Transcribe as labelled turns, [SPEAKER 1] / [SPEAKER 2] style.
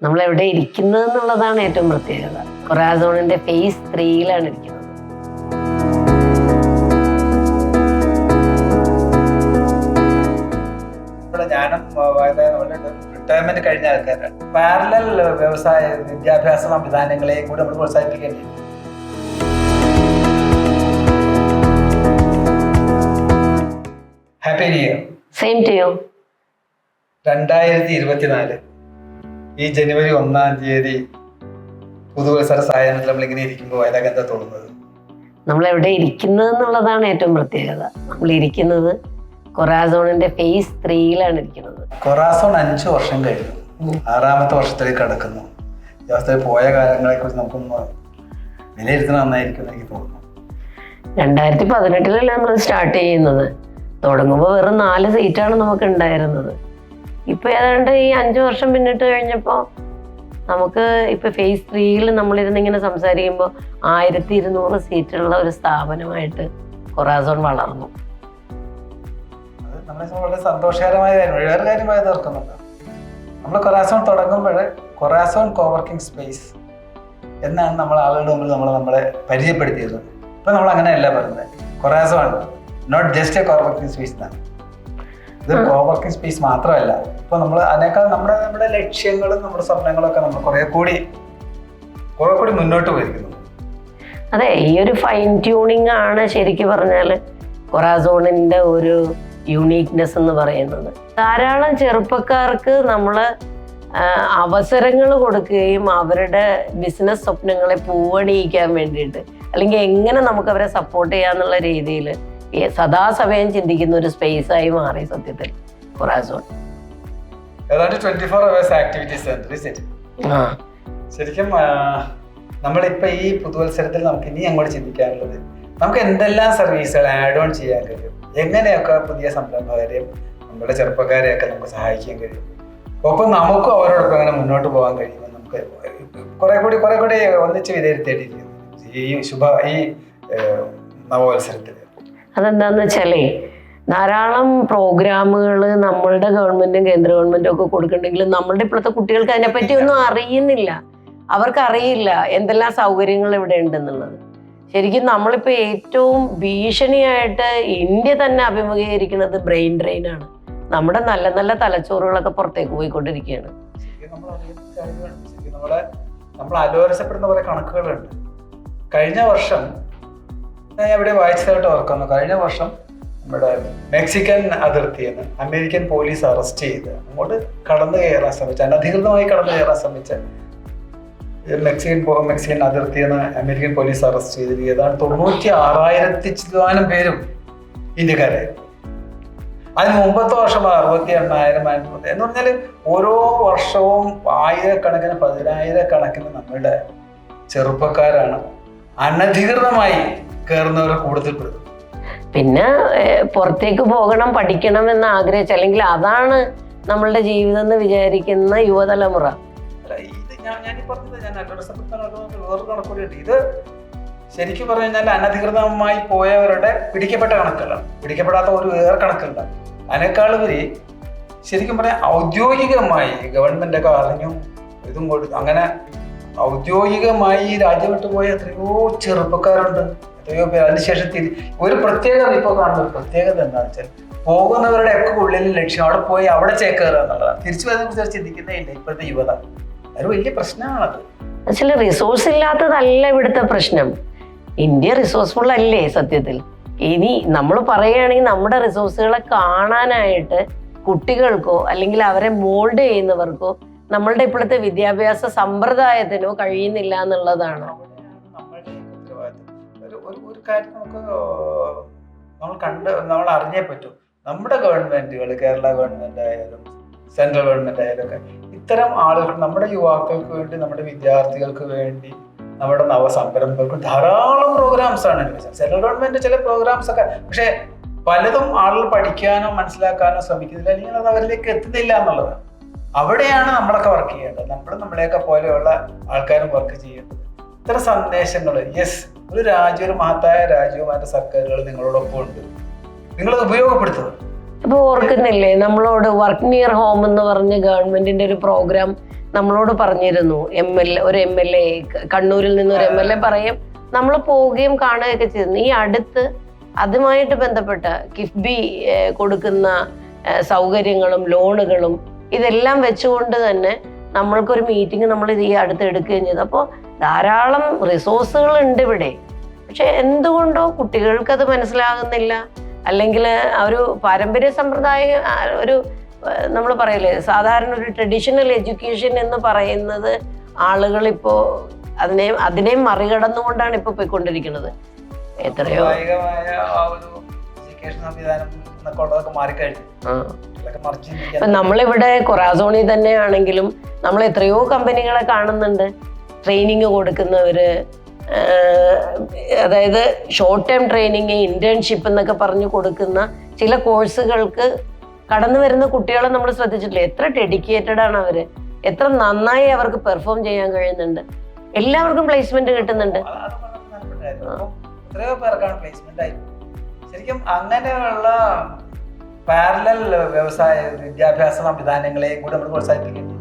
[SPEAKER 1] നമ്മൾ എവിടെ ഇരിക്കുന്നത് എന്നുള്ളതാണ് ഏറ്റവും പ്രത്യേകത. കൊറാസോണിന്റെ ഫേസ് 3-ലാണ് ഇരിക്കുന്നത്.
[SPEAKER 2] ഞാനും റിട്ടയർമെന്റ് കഴിഞ്ഞ ആൾക്കാരാണ്. പാരലൽ വ്യവസായ വിദ്യാഭ്യാസ സംവിധാനങ്ങളെയും കൂടി നമ്മൾ പ്രോത്സാഹിപ്പിക്കേണ്ടിയിരിക്കും. Happy new year.
[SPEAKER 1] Same to you.
[SPEAKER 2] 2024 ഈ ജനുവരി 1-ാം തീയതി പുതുവത്സര സായാഹ്നത്തിൽ നമ്മളിങ്ങനെ ഇരിക്കുമ്പോൾ അതിനൊക്കെ എന്താ തോന്നുന്നത്?
[SPEAKER 1] നമ്മൾ എവിടെ ഇരിക്കുന്നത് എന്നുള്ളതാണ് ഏറ്റവും പ്രത്യേകത. നമ്മൾ ഇരിക്കുന്നത് കൊറാസോണിന്റെ ഫേസ് 3-ലാണ് ഇരിക്കുന്നത്.
[SPEAKER 2] കൊറാസോൺ 5 വർഷം കഴിഞ്ഞു, 6ാമത്തെ വർഷത്തിലേക്ക് കടക്കുന്നു. ഈ അവസ്ഥയിൽ പോയ കാലങ്ങളെ കുറിച്ച് നമുക്കൊന്ന് വിലയിരുത്തുന്നത് നന്നായിരിക്കും എന്ന് എനിക്ക് തോന്നുന്നു.
[SPEAKER 1] 2018-ലല്ലേ നമ്മൾ സ്റ്റാർട്ട് ചെയ്യുന്നത്. തുടങ്ങുമ്പോൾ വെറും 4 സീറ്റാണ് നമുക്ക് ഉണ്ടായിരുന്നത്. ഇപ്പൊ ഏതാണ്ട് ഈ 5 വർഷം പിന്നിട്ട് കഴിഞ്ഞപ്പോ നമുക്ക് ഇപ്പൊ ഫേസ് 3-ൽ നമ്മളിരുന്നിങ്ങനെ സംസാരിക്കുമ്പോൾ 1200 സീറ്റുള്ള ഒരു സ്ഥാപനമായിട്ട് കൊറാസോൺ വളർന്നു.
[SPEAKER 2] നമ്മളെ വളരെ സന്തോഷകരമായ കാര്യം. വേറെ കാര്യമായി തീർക്കുന്നുണ്ട്. നമ്മൾ കൊറാസോൺ തുടങ്ങുമ്പോൾ കൊറാസോൺ കോവർക്കിംഗ് സ്പേസ് എന്നാണ് നമ്മൾ ആളുകളുടെ മുമ്പിൽ നമ്മളെ പരിചയപ്പെടുത്തിയത്. ഇപ്പൊ നമ്മൾ അങ്ങനെയല്ല പറയുന്നത്. Corazon not just a coworking space എന്നാണ്. ഇത് കോവർക്കിംഗ് സ്പേസ് മാത്രമല്ല, ഇപ്പൊ നമ്മൾ അതിനേക്കാൾ നമ്മുടെ ലക്ഷ്യങ്ങളും നമ്മുടെ സ്വപ്നങ്ങളൊക്കെ നമ്മൾ കുറെ കൂടി മുന്നോട്ട് പോയിരിക്കുന്നു.
[SPEAKER 1] അതെ, ഈ ഒരു ഫൈൻ ട്യൂണിങ് ആണ് ശരിക്കും പറഞ്ഞാൽ കൊറാസോണിന്റെ ഒരു യൂണീക്നെസ് എന്ന് പറയുന്നത്. ധാരാളം ചെറുപ്പക്കാർക്ക് നമ്മൾ അവസരങ്ങൾ കൊടുക്കുകയും അവരുടെ ബിസിനസ് സ്വപ്നങ്ങളെ പൂവണിയിക്കാൻ വേണ്ടിയിട്ട്, അല്ലെങ്കിൽ എങ്ങനെ നമുക്ക് അവരെ സപ്പോർട്ട് ചെയ്യാന്നുള്ള രീതിയിൽ സദാസമയം ചിന്തിക്കുന്ന ഒരു സ്പേസായി മാറി സത്യത്തിൽ കൊറാസോൺ.
[SPEAKER 2] ഏതാണ്ട് 24 hours ആക്ടിവിറ്റി സെന്റർ. ശരിക്കും നമ്മളിപ്പോ ഈ പുതുവത്സരത്തിൽ നമുക്ക് ഇനി അങ്ങോട്ട് ചിന്തിക്കാനുള്ളത്, നമുക്ക് എന്തെല്ലാം സർവീസുകൾ ആഡ് ഓൺ ചെയ്യാൻ കഴിയും, എങ്ങനെയൊക്കെ പുതിയ സംരംഭകരെയും നമ്മുടെ ചെറുപ്പക്കാരെയൊക്കെ നമുക്ക് സഹായിക്കാൻ കഴിയും, ഒപ്പം നമുക്കും അവരോടൊപ്പം അങ്ങനെ മുന്നോട്ട് പോകാൻ കഴിയുമെന്ന് നമുക്ക് കുറെ കൂടി ഒന്നിച്ച് വിലയിരുത്തേണ്ടിയിരിക്കുന്നു ഈ നവവത്സരത്തിൽ.
[SPEAKER 1] അതെന്താന്ന് വെച്ചാലേ, ധാരാളം പ്രോഗ്രാമുകൾ നമ്മളുടെ ഗവൺമെന്റും കേന്ദ്ര ഗവൺമെന്റും ഒക്കെ കൊടുക്കുന്നുണ്ടെങ്കിലും നമ്മളുടെ ഇപ്പോഴത്തെ കുട്ടികൾക്ക് അതിനെപ്പറ്റി ഒന്നും അറിയുന്നില്ല. അവർക്കറിയില്ല എന്തെല്ലാം സൗകര്യങ്ങൾ ഇവിടെ ഉണ്ടെന്നുള്ളത്. ശരിക്കും നമ്മളിപ്പോൾ ഏറ്റവും ഭീഷണിയായിട്ട് ഇന്ത്യ തന്നെ അഭിമുഖീകരിക്കുന്നത് ബ്രെയിൻ ഡ്രെയിനാണ്. നമ്മുടെ നല്ല നല്ല തലച്ചോറുകളൊക്കെ പുറത്തേക്ക് പോയിക്കൊണ്ടിരിക്കുകയാണ്.
[SPEAKER 2] നമ്മൾ ആലോചിക്കപ്പെടുന്ന കുറെ കണക്കുകളുണ്ട്. കഴിഞ്ഞ വർഷം ഞാൻ എവിടെ വായിച്ചതായിട്ട് ഓർക്കുന്നു, കഴിഞ്ഞ വർഷം നമ്മുടെ മെക്സിക്കൻ അതിർത്തിയിൽ നിന്ന് അമേരിക്കൻ പോലീസ് അറസ്റ്റ് ചെയ്ത് അങ്ങോട്ട് കടന്നു കയറാൻ ശ്രമിച്ച, അനധികൃതമായി കടന്നു കയറാൻ ശ്രമിച്ച മെക്സിക്കൻ അതിർത്തിയിൽ നിന്ന് അമേരിക്കൻ പോലീസ് അറസ്റ്റ് ചെയ്തത് ഏതാണ്ട് 96,000 പേരും ഇന്ത്യക്കാരായിരുന്നു. അതിന് മുമ്പത്തെ വർഷം 68,000 എന്ന് പറഞ്ഞാൽ ഓരോ വർഷവും 1000-കണക്കിന് 10,000-കണക്കിന് നമ്മളുടെ ചെറുപ്പക്കാരാണ് അനധികൃതമായി കയറുന്നവർ കൂടുതൽ പെടും.
[SPEAKER 1] പിന്നെ പുറത്തേക്ക് പോകണം, പഠിക്കണം എന്ന് ആഗ്രഹിച്ച, അല്ലെങ്കിൽ അതാണ് നമ്മളുടെ ജീവിതം എന്ന് വിചാരിക്കുന്ന യുവതലമുറ.
[SPEAKER 2] വേറൊരു കണക്കൂടിയുണ്ട്. ഇത് ശരിക്കും പറഞ്ഞു കഴിഞ്ഞാൽ അനധികൃതമായി പോയവരുടെ പിടിക്കപ്പെട്ട കണക്കുകളാണ്. പിടിക്കപ്പെടാത്ത ഒരു വേറെ കണക്കുണ്ട്. അതിനേക്കാളുപരി ശരിക്കും പറഞ്ഞാൽ ഔദ്യോഗികമായി ഗവൺമെന്റ് ഒക്കെ അറിഞ്ഞു ഇതും കൊടുത്തു, അങ്ങനെ ഔദ്യോഗികമായി രാജ്യം വിട്ടു പോയ എത്രയോ ചെറുപ്പക്കാരുണ്ട്, എത്രയോ പേര്. അതിനുശേഷം ഒരു പ്രത്യേകത ഇപ്പോൾ കാണുന്ന ഒരു പ്രത്യേകത എന്താണെന്ന് വെച്ചാൽ, പോകുന്നവരുടെ ഒക്കെ ഉള്ളിൽ ലക്ഷ്യം അവിടെ പോയി അവിടെ ചേക്കേറുക എന്നുള്ളതാണ്. തിരിച്ചു വരുന്നതിനെ കുറിച്ച് ചിന്തിക്കുന്നേ ഇല്ല ഇപ്പോഴത്തെ യുവത. അതൊരു വലിയ പ്രശ്നമാണത്.
[SPEAKER 1] ആക്ച്വലി റിസോഴ്സ് ഇല്ലാത്തതല്ല ഇവിടുത്തെ പ്രശ്നം. ഇന്ത്യ റിസോഴ്സ്ഫുൾ അല്ലേ സത്യത്തിൽ? ഇനി നമ്മൾ പറയുകയാണെങ്കിൽ നമ്മുടെ റിസോഴ്സുകളെ കാണാനായിട്ട് കുട്ടികൾക്കോ അല്ലെങ്കിൽ അവരെ മോൾഡ് ചെയ്യുന്നവർക്കോ നമ്മളുടെ ഇപ്പോഴത്തെ വിദ്യാഭ്യാസ സമ്പ്രദായത്തിനോ കഴിയുന്നില്ല എന്നുള്ളതാണ്.
[SPEAKER 2] ഒരു കാര്യം നമ്മൾ അറിഞ്ഞേ പറ്റൂ. നമ്മുടെ ഗവൺമെന്റുകൾ, കേരള ഗവൺമെന്റ് ആയാലും സെൻട്രൽ ഗവൺമെന്റ് ആയാലും ഒക്കെ ഇത്തരം ആളുകൾ നമ്മുടെ യുവാക്കൾക്ക് വേണ്ടി, നമ്മുടെ വിദ്യാർത്ഥികൾക്ക് വേണ്ടി, നമ്മുടെ നവസംരംഭകർക്ക് ധാരാളം പ്രോഗ്രാംസ് ആണ്. സെൻട്രൽ ഗവൺമെന്റ് ചില പ്രോഗ്രാംസ് ഒക്കെ, പക്ഷെ പലതും ആളുകൾ പഠിക്കാനോ മനസ്സിലാക്കാനോ ശ്രമിക്കുന്നില്ല, അല്ലെങ്കിൽ അത് അവരിലേക്ക് എത്തുന്നില്ല എന്നുള്ളതാണ്. അവിടെയാണ് നമ്മളൊക്കെ വർക്ക് ചെയ്യേണ്ടത്. നമ്മളെയൊക്കെ പോലെയുള്ള ആൾക്കാരും വർക്ക് ചെയ്യേണ്ടത്. ഇത്തരം സന്ദേശങ്ങൾ, യെസ്, ഒരു രാജ്യം, ഒരു മഹത്തായ രാജ്യവും അതിന്റെ സർക്കാരുകൾ നിങ്ങളോടൊപ്പം ഉണ്ട്, നിങ്ങളത് ഉപയോഗപ്പെടുത്തുക.
[SPEAKER 1] ഇപ്പൊ ഓർക്കുന്നില്ലേ, നമ്മളോട് വർക്ക് നിയർ ഹോം എന്ന് പറഞ്ഞ് ഗവൺമെന്റിന്റെ ഒരു പ്രോഗ്രാം നമ്മളോട് പറഞ്ഞിരുന്നു. ഒരു MLA കണ്ണൂരിൽ നിന്ന് ഒരു MLA പറയും, നമ്മൾ പോവുകയും കാണുകയൊക്കെ ചെയ്തിരുന്നു. ഈ അടുത്ത് അതുമായിട്ട് ബന്ധപ്പെട്ട കിഫ്ബി കൊടുക്കുന്ന സൗകര്യങ്ങളും ലോണുകളും ഇതെല്ലാം വെച്ചുകൊണ്ട് തന്നെ നമ്മൾക്കൊരു മീറ്റിംഗ് നമ്മൾ ഈ അടുത്ത് എടുക്കുകയും ചെയ്തു. അപ്പോൾ ധാരാളം റിസോഴ്സുകൾ ഉണ്ട് ഇവിടെ. പക്ഷെ എന്തുകൊണ്ടോ കുട്ടികൾക്കത് മനസ്സിലാകുന്നില്ല. അല്ലെങ്കിൽ ഒരു പാരമ്പര്യ സമ്പ്രദായം, ഒരു നമ്മൾ പറയില്ലേ സാധാരണ ഒരു ട്രഡീഷണൽ എഡ്യൂക്കേഷൻ എന്ന് പറയുന്നത് ആളുകൾ ഇപ്പോൾ അതിനെ മറികടന്നുകൊണ്ടാണ് ഇപ്പോൾ പോയിക്കൊണ്ടിരിക്കുന്നത്. എത്രയോ നമ്മളിവിടെ കൊറാസോണിൽ തന്നെ ആണെങ്കിലും നമ്മൾ എത്രയോ കമ്പനികളെ കാണുന്നുണ്ട്, ട്രെയിനിങ് കൊടുക്കുന്നവര്, അതായത് ഷോർട്ട് ടേം ട്രെയിനിങ്, ഇന്റേൺഷിപ്പ് എന്നൊക്കെ പറഞ്ഞു കൊടുക്കുന്ന ചില കോഴ്സുകൾക്ക് കടന്നു വരുന്ന കുട്ടികളെ നമ്മൾ ശ്രദ്ധിച്ചിട്ടില്ല. എത്ര ഡെഡിക്കേറ്റഡ് ആണ് അവര്, എത്ര നന്നായി അവർക്ക് പെർഫോം ചെയ്യാൻ കഴിയുന്നുണ്ട്. എല്ലാവർക്കും പ്ലേസ്മെന്റ് കിട്ടുന്നുണ്ട്.
[SPEAKER 2] ശരിക്കും അങ്ങനെയുള്ള പാരലൽ വ്യവസായ വിദ്യാഭ്യാസ സംവിധാനങ്ങളെയും കൂടി നമ്മൾ പ്രോത്സാഹിപ്പിക്കേണ്ടി